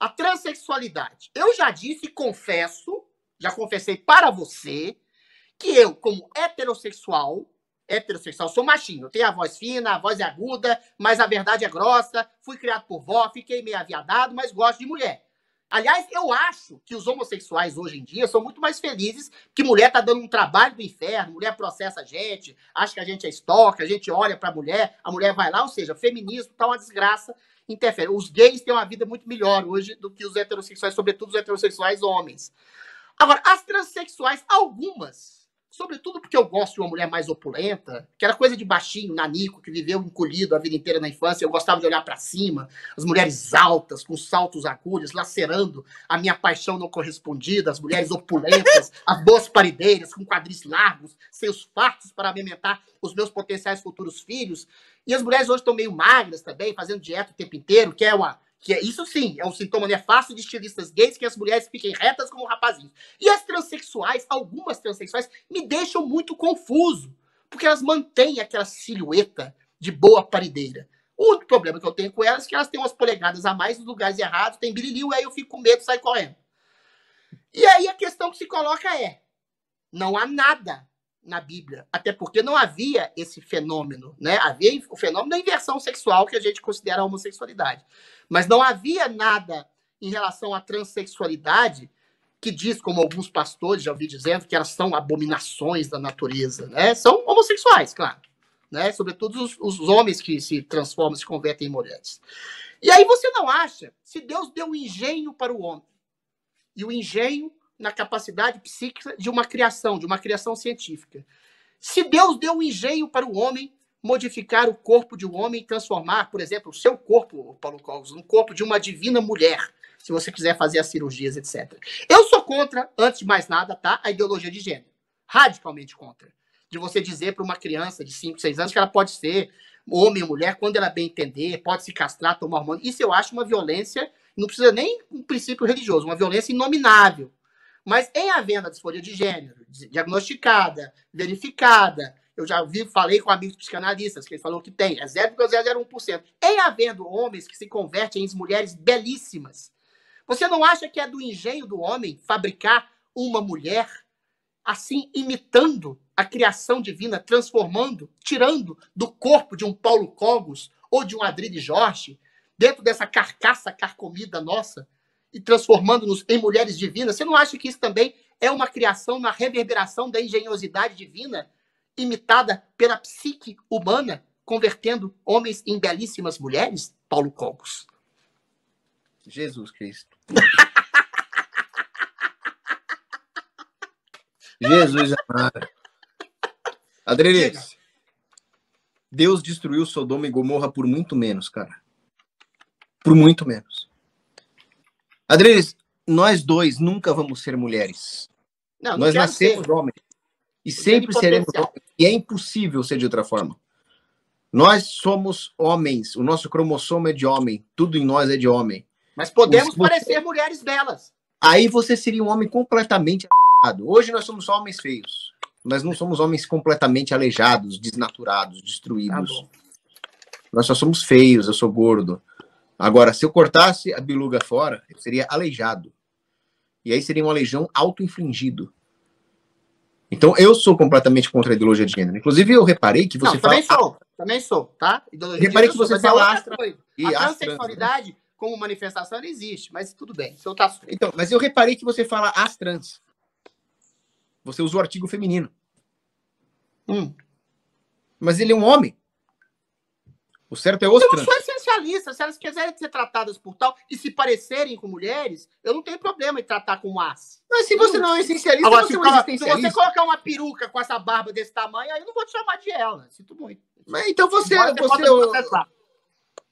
A transexualidade. Eu já disse e confesso, já confessei para você, que eu, como heterossexual, sou machinho, tenho a voz fina, a voz é aguda, mas a verdade é grossa, fui criado por vó, fiquei meio aviadado, mas gosto de mulher. Aliás, eu acho que os homossexuais hoje em dia são muito mais felizes que mulher tá dando um trabalho do inferno, mulher processa a gente, acha que a gente é stalker, a gente olha pra mulher, a mulher vai lá, ou seja, feminismo tá uma desgraça, interfere. Os gays têm uma vida muito melhor hoje do que os heterossexuais, sobretudo os heterossexuais homens. Agora, as transexuais, algumas, sobretudo porque eu gosto de uma mulher mais opulenta, que era coisa de baixinho, nanico, que viveu encolhido a vida inteira na infância, eu gostava de olhar para cima, as mulheres altas, com saltos agudos, lacerando a minha paixão não correspondida, as mulheres opulentas, as boas parideiras, com quadris largos, seios fartos para alimentar os meus potenciais futuros filhos. E as mulheres hoje estão meio magras também, fazendo dieta o tempo inteiro, isso sim, é um sintoma nefasto de estilistas gays, que as mulheres fiquem retas como rapazinhos. E as transexuais, algumas transexuais, me deixam muito confuso, porque elas mantêm aquela silhueta de boa parideira. O único problema que eu tenho com elas é que elas têm umas polegadas a mais nos lugares errados, tem birilil, aí eu fico com medo e saio correndo. E aí a questão que se coloca é, não há nada na Bíblia, até porque não havia esse fenômeno, né? Havia o fenômeno da inversão sexual, que a gente considera a homossexualidade. Mas não havia nada em relação à transexualidade que diz, como alguns pastores já ouvi dizendo, que elas são abominações da natureza, né? São homossexuais, claro, né? Sobretudo os homens que se transformam, se convertem em mulheres. E aí você não acha, se Deus deu um engenho para o homem, e o engenho na capacidade psíquica de uma criação científica. Se Deus deu um engenho para o homem modificar o corpo de um homem e transformar, por exemplo, o seu corpo, Paulo Cogos, no corpo de uma divina mulher, se você quiser fazer as cirurgias, etc. Eu sou contra, antes de mais nada, tá, a ideologia de gênero. Radicalmente contra. De você dizer para uma criança de 5, 6 anos que ela pode ser homem ou mulher quando ela bem entender, pode se castrar, tomar hormônio. Isso eu acho uma violência, não precisa nem um princípio religioso, uma violência inominável. Mas em havendo a disforia de gênero, diagnosticada, verificada, eu já falei com amigos psicanalistas, que ele falou que tem, é 0,001%. Em havendo homens que se convertem em mulheres belíssimas, você não acha que é do engenho do homem fabricar uma mulher, assim, imitando a criação divina, transformando, tirando do corpo de um Paulo Cogos ou de um Adrilho Jorge, dentro dessa carcaça carcomida nossa, e transformando-nos em mulheres divinas? Você não acha que isso também é uma criação, uma reverberação da engenhosidade divina, imitada pela psique humana, convertendo homens em belíssimas mulheres? Paulo Cogos. Jesus Cristo. Jesus amado. Adriles, Deus destruiu Sodoma e Gomorra por muito menos, cara. Por muito menos. Adriles, nós dois nunca vamos ser mulheres. Não nós nascemos homens. E sempre seremos homens. E é impossível ser de outra forma. Nós somos homens. O nosso cromossomo é de homem. Tudo em nós é de homem. Mas podemos parecer mulheres belas. Aí você seria um homem completamente errado. Hoje nós somos só homens feios. Nós não somos homens completamente aleijados, desnaturados, destruídos. Tá, nós só somos feios, eu sou gordo. Agora, se eu cortasse a biluga fora, eu seria aleijado. E aí seria um aleijão auto-infligido. Então, eu sou completamente contra a ideologia de gênero. Inclusive, eu reparei que você fala... Também sou, tá? Ideologia reparei que você fala astra. A transexualidade, como manifestação, ela existe, mas tudo bem. Então, mas eu reparei que você fala as trans. Você usa o artigo feminino. Mas ele é um homem. O certo é os trans. Eu não sou essencialista. Se elas quiserem ser tratadas por tal e se parecerem com mulheres, eu não tenho problema em tratar como as. Mas se você não é essencialista, agora, você é um existencialista. Se você colocar uma peruca com essa barba desse tamanho, aí eu não vou te chamar de ela. Sinto muito. Mas então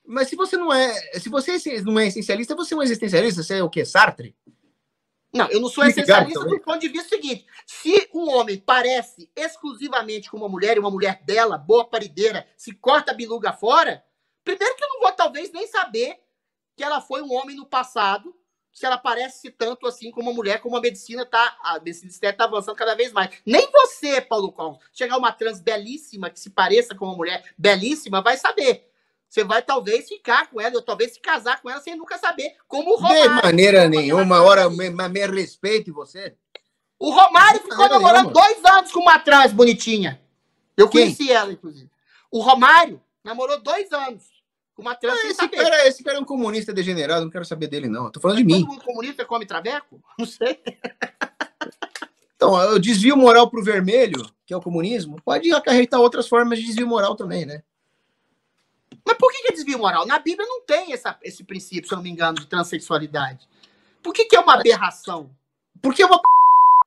Mas se você não é essencialista, você é um existencialista? Você é o quê? Sartre? Não, eu não sou essencialista do ponto de vista seguinte. Se um homem parece exclusivamente com uma mulher, e uma mulher bela, boa parideira, se corta a biluga fora, primeiro que eu não vou talvez nem saber que ela foi um homem no passado, se ela parece tanto assim como uma mulher, como a medicina está avançando cada vez mais. Nem você, Paulo Cogos, chegar uma trans belíssima que se pareça com uma mulher belíssima, vai saber Você vai talvez ficar com ela, ou talvez se casar com ela sem nunca saber. Como o De Romário. maneira nenhuma, ora, me respeite você. O Romário ficou namorando 2 anos com uma trans bonitinha. Eu conheci ela, inclusive. O Romário namorou 2 anos com uma trans sem saber. Esse cara é um comunista degenerado, não quero saber dele, não. Eu tô falando de mim. Todo mundo comunista come traveco? Não sei. Então, o desvio moral pro vermelho, que é o comunismo, pode acarretar outras formas de desvio moral também, né? Mas por que é desvio moral? Na Bíblia não tem esse princípio, se eu não me engano, de transexualidade. Por que é uma aberração? Porque é uma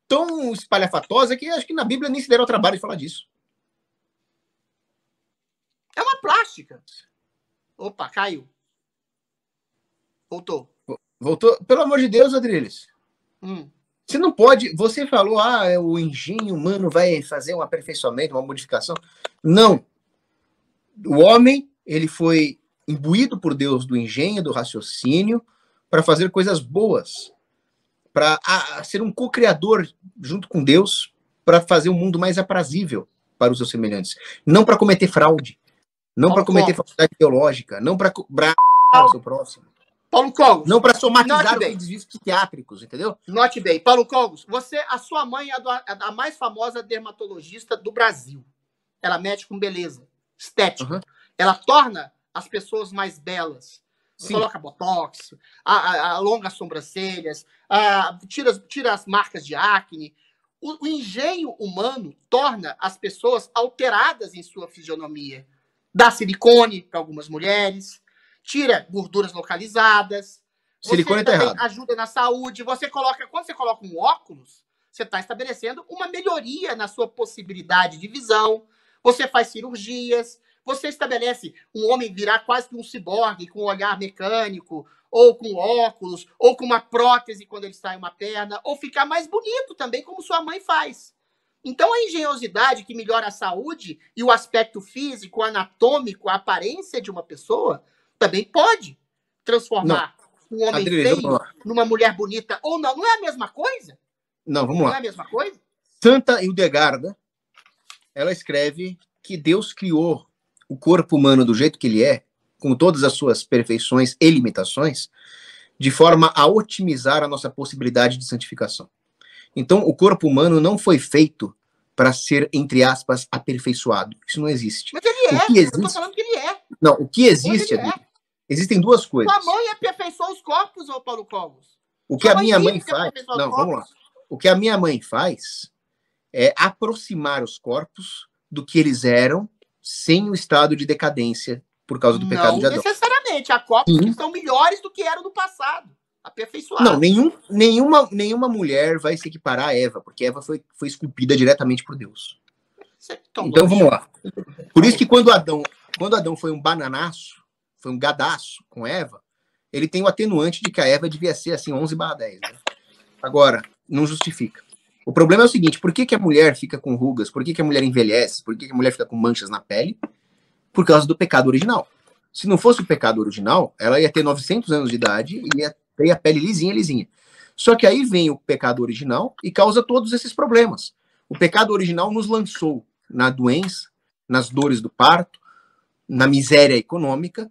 tão espalhafatosa que acho que na Bíblia nem se deram ao trabalho de falar disso. É uma plástica. Opa, caiu. Voltou. Voltou? Pelo amor de Deus, Adriles. Você não pode... Você falou, o engenho humano vai fazer um aperfeiçoamento, uma modificação. Não. O homem, ele foi imbuído por Deus do engenho, do raciocínio, para fazer coisas boas. Para ser um co-criador junto com Deus, para fazer um mundo mais aprazível para os seus semelhantes. Não para cometer fraude. Não para cometer falsidade teológica. Não para cobrar o seu próximo. Paulo Cogos. Não para somatizar os desvios psiquiátricos, entendeu? Note bem. Paulo Cogos, a sua mãe é a mais famosa dermatologista do Brasil. Ela mexe com beleza, estética. Ela torna as pessoas mais belas. Sim. Coloca botox, alonga as sobrancelhas, tira as marcas de acne. O engenho humano torna as pessoas alteradas em sua fisionomia. Dá silicone para algumas mulheres, tira gorduras localizadas. Silicone está errado. Ajuda na saúde. Quando você coloca um óculos, você está estabelecendo uma melhoria na sua possibilidade de visão. Você faz cirurgias. Você estabelece um homem virar quase que um ciborgue, com um olhar mecânico, ou com óculos, ou com uma prótese quando ele sai uma perna, ou ficar mais bonito também, como sua mãe faz. Então, a engenhosidade que melhora a saúde e o aspecto físico, anatômico, a aparência de uma pessoa, também pode transformar um homem feio numa mulher bonita. Ou não. Não é a mesma coisa? Não, vamos lá. Não é a mesma coisa? Santa Hildegarda, ela escreve que Deus criou o corpo humano do jeito que ele é, com todas as suas perfeições e limitações, de forma a otimizar a nossa possibilidade de santificação. Então, o corpo humano não foi feito para ser, entre aspas, aperfeiçoado. Isso não existe. Mas ele é. Eu tô falando que ele é. Não, o que existe, existem duas coisas. Sua mãe aperfeiçoou os corpos, ô Paulo Cogos. O que a minha mãe faz... Não, vamos lá. O que a minha mãe faz é aproximar os corpos do que eles eram sem o estado de decadência por causa do pecado de Adão. Não necessariamente. Há corpos que são melhores do que eram no passado. Aperfeiçoado. Não, nenhuma mulher vai se equiparar a Eva, porque Eva foi esculpida diretamente por Deus. Então vamos lá. Por isso que quando Adão foi um bananaço, foi um gadaço com Eva, ele tem o atenuante de que a Eva devia ser assim 11/10. Né? Agora, não justifica. O problema é o seguinte, por que a mulher fica com rugas? Por que a mulher envelhece? Por que a mulher fica com manchas na pele? Por causa do pecado original. Se não fosse o pecado original, ela ia ter 900 anos de idade e ia ter a pele lisinha. Só que aí vem o pecado original e causa todos esses problemas. O pecado original nos lançou na doença, nas dores do parto, na miséria econômica,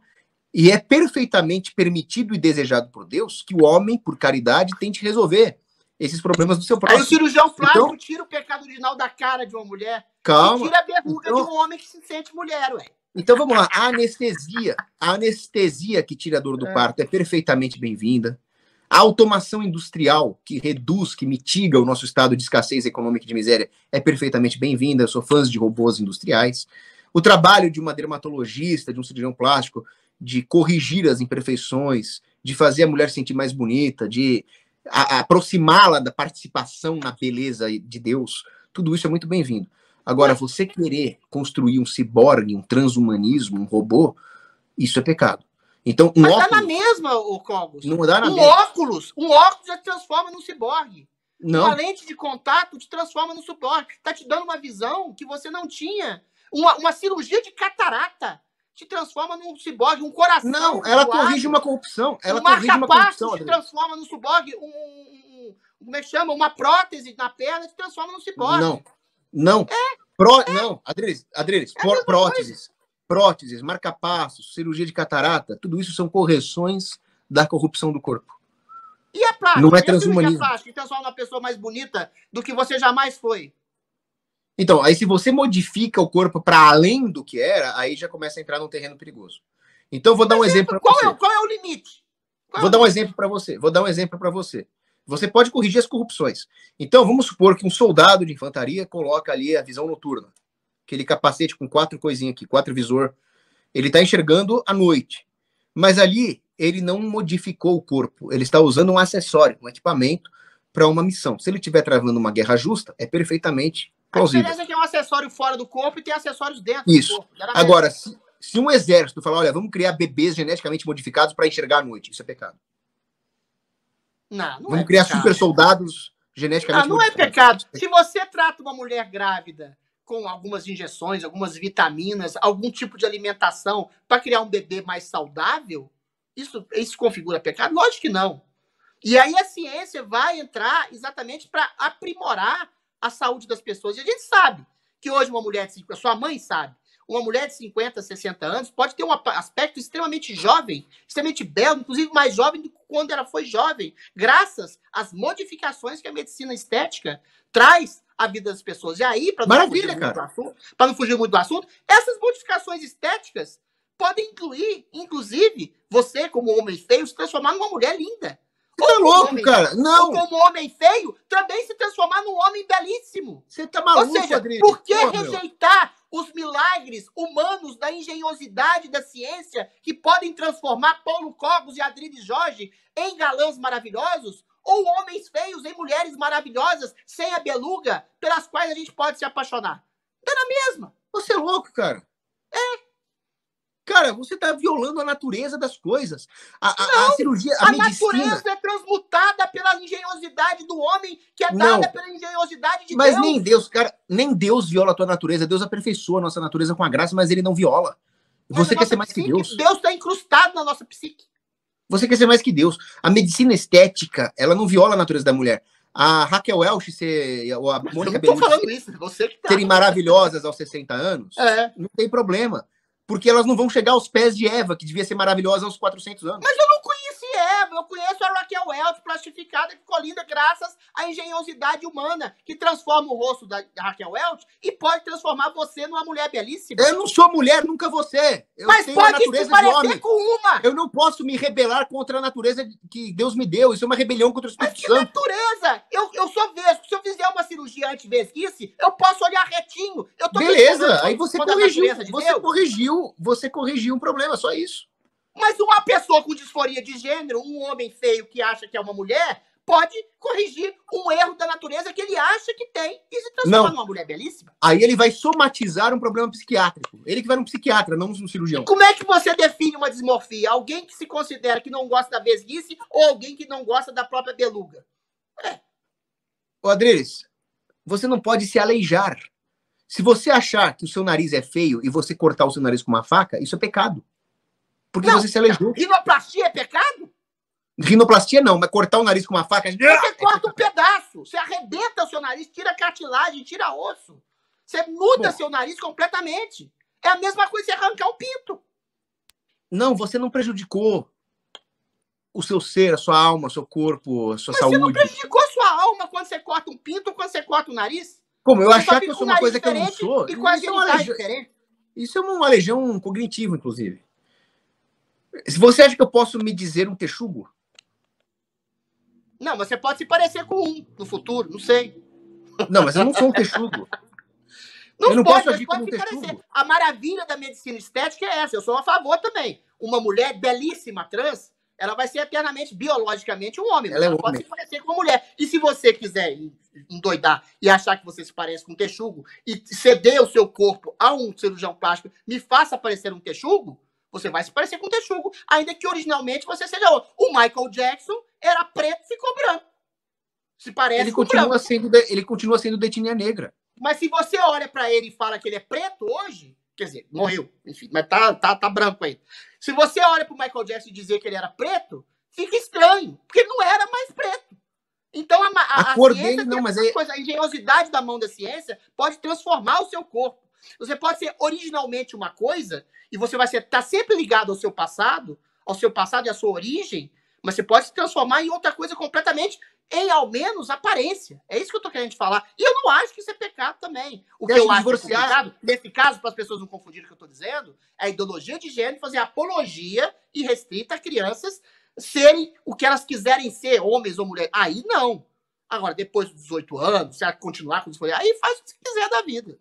e é perfeitamente permitido e desejado por Deus que o homem, por caridade, tente resolver esses problemas do seu próximo. Aí o cirurgião plástico tira o pecado original da cara de uma mulher e tira a verruga de um homem que se sente mulher, ué. Então vamos lá, a anestesia que tira a dor do parto é perfeitamente bem-vinda. A automação industrial que reduz, que mitiga o nosso estado de escassez econômica e de miséria é perfeitamente bem-vinda. Eu sou fã de robôs industriais. O trabalho de uma dermatologista, de um cirurgião plástico, de corrigir as imperfeições, de fazer a mulher se sentir mais bonita, de aproximá-la da participação na beleza de Deus, tudo isso é muito bem-vindo. Agora, você querer construir um ciborgue, um transhumanismo, um robô, isso é pecado. Então, Mas óculos... dá na mesma, ô Cogos. Não dá na mesma. Um óculos já te transforma num ciborgue. Não. Uma lente de contato te transforma num ciborgue. Tá te dando uma visão que você não tinha. Uma cirurgia de catarata te transforma num ciborgue, um coração. Não, ela corrige uma corrupção. Ela corrige uma corrupção. Te transforma num ciborgue. Como é que chama? Uma prótese na perna te transforma num ciborgue. Não. Não. Não, Adriles, próteses. próteses, marca-passos, cirurgia de catarata, tudo isso são correções da corrupção do corpo. E a plástica? Não é E a cirurgia transhumanismo. plástica, que transforma uma pessoa mais bonita do que você jamais foi? Então, aí se você modifica o corpo para além do que era, aí já começa a entrar num terreno perigoso. Então, vou dar um exemplo para você. Qual é o limite? Vou dar um exemplo para você. Você pode corrigir as corrupções. Então, vamos supor que um soldado de infantaria coloca ali a visão noturna. Aquele capacete com 4 coisinhas aqui, 4 visor. Ele está enxergando à noite. Mas ali, ele não modificou o corpo. Ele está usando um acessório, um equipamento para uma missão. Se ele estiver travando uma guerra justa, é perfeitamente plausível. A diferença é que é um acessório fora do corpo e tem acessórios dentro do corpo. Agora, se um exército falar, olha, vamos criar bebês geneticamente modificados para enxergar à noite, isso é pecado. Não vamos criar super soldados geneticamente modificados. Não é pecado. Se você trata uma mulher grávida com algumas injeções, algumas vitaminas, algum tipo de alimentação para criar um bebê mais saudável, isso configura pecado? Lógico que não. E aí a ciência vai entrar exatamente para aprimorar a saúde das pessoas. E a gente sabe que hoje uma mulher de 50, sua mãe sabe, uma mulher de 50, 60 anos pode ter um aspecto extremamente jovem, extremamente belo, inclusive mais jovem do que quando ela foi jovem, graças às modificações que a medicina estética traz à vida das pessoas. E aí, para não fugir muito do assunto, essas modificações estéticas podem incluir, inclusive, você, como homem feio, se transformar numa mulher linda. Você tá louco, cara? Não. Ou como homem feio, também se transformar num homem belíssimo. Você tá maluco, Ou seja, Adriano? por que rejeitar os milagres humanos da engenhosidade da ciência que podem transformar Paulo Cogos e Adriles Jorge em galãs maravilhosos ou homens feios em mulheres maravilhosas sem a beluga pelas quais a gente pode se apaixonar? Dá na mesma. Você é louco, cara. Cara, você tá violando a natureza das coisas. A cirurgia, a medicina... natureza é transmutada pela engenhosidade do homem, que é dada pela engenhosidade de Deus. Mas nem Deus, cara, nem Deus viola a tua natureza. Deus aperfeiçoa a nossa natureza com a graça, mas ele não viola. Você quer ser mais que Deus? Deus está incrustado na nossa psique. Você quer ser mais que Deus. A medicina estética, ela não viola a natureza da mulher. A Raquel Welch ou a Mônica Bellucci serem maravilhosas aos 60 anos, não tem problema. Porque elas não vão chegar aos pés de Eva, que devia ser maravilhosa aos 400 anos. Mas eu não conheci Eva, eu conheço a Raquel Welch plastificada, que ficou linda graças à engenhosidade humana, que transforma o rosto da Raquel Welch e pode transformar você numa mulher belíssima. Eu não sou mulher, nunca você. Mas pode se parecer com uma. Eu não posso me rebelar contra a natureza que Deus me deu. Isso é uma rebelião contra o Espírito Santo. Mas que natureza? Eu sou vesgo. Se eu fizer uma cirurgia anti-vesguice, eu posso olhar retinho. Beleza, aí você corrigiu um problema, só isso. Mas uma pessoa com disforia de gênero, um homem feio que acha que é uma mulher, pode corrigir um erro da natureza que ele acha que tem e se transformar numa mulher belíssima. Aí ele vai somatizar um problema psiquiátrico. Ele que vai num psiquiatra, não num cirurgião. E como é que você define uma dismorfia? Alguém que se considera que não gosta da vesguice ou alguém que não gosta da própria beluga? Ô, Adriles, você não pode se aleijar. Se você achar que o seu nariz é feio e você cortar o seu nariz com uma faca, isso é pecado. Porque você se aleijou. Rinoplastia é pecado? Rinoplastia não, mas cortar o nariz com uma faca... Você corta um pedaço, você arrebenta o seu nariz, tira cartilagem, tira osso. Você muda seu nariz completamente. É a mesma coisa que arrancar um pinto. Não, você não prejudicou o seu ser, a sua alma, o seu corpo, a sua saúde. Você não prejudicou a sua alma quando você corta um pinto ou quando você corta o nariz? Como? Eu achar que eu sou uma coisa que eu não sou? E com a genitais diferente. Isso é uma aleijão cognitiva, inclusive. Se você acha que eu posso me dizer um texugo? Não, você pode se parecer com um no futuro, não sei. Não, mas eu não sou um texugo. Eu não posso agir como um texugo. A maravilha da medicina estética é essa. Eu sou a favor também. Uma mulher belíssima trans, ela vai ser eternamente, biologicamente, um homem. Ela pode se parecer com uma mulher. E se você quiser endoidar e achar que você se parece com um texugo e ceder o seu corpo a um cirurgião plástico, me faça parecer um texugo, você vai se parecer com um texugo, ainda que originalmente você seja outro. O Michael Jackson era preto e ficou branco. Se parece ele continua sendo de etnia negra. Mas se você olha pra ele e fala que ele é preto hoje, quer dizer, morreu, enfim, mas tá branco aí. Se você olha pro Michael Jackson e dizer que ele era preto, fica estranho, porque ele não era mais preto. Então a cor ciência dele não, mas a engenhosidade da mão da ciência pode transformar o seu corpo. Você pode ser originalmente uma coisa e você vai estar sempre ligado ao seu passado e à sua origem, mas você pode se transformar em outra coisa completamente, em ao menos aparência. É isso que eu tô querendo te falar. E eu não acho que isso é pecado também. O que eu acho que é pecado, nesse caso, para as pessoas não confundirem o que eu tô dizendo, é a ideologia de gênero fazer apologia irrestrita a crianças serem o que elas quiserem ser, homens ou mulheres. Aí não. Agora, depois dos 18 anos, se ela continuar com isso, aí faz o que você quiser da vida.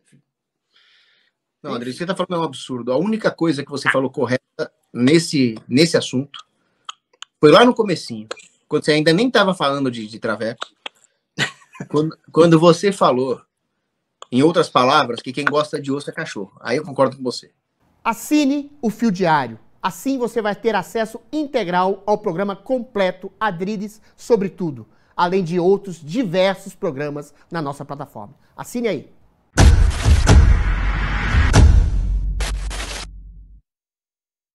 Não, André, você tá falando um absurdo. A única coisa que você falou correta nesse assunto foi lá no comecinho, quando você ainda nem estava falando de traveco, quando você falou, em outras palavras, que quem gosta de osso é cachorro. Aí eu concordo com você. Assine o Fio Diário. Assim você vai ter acesso integral ao programa completo Adriles sobre tudo, além de outros diversos programas na nossa plataforma. Assine aí.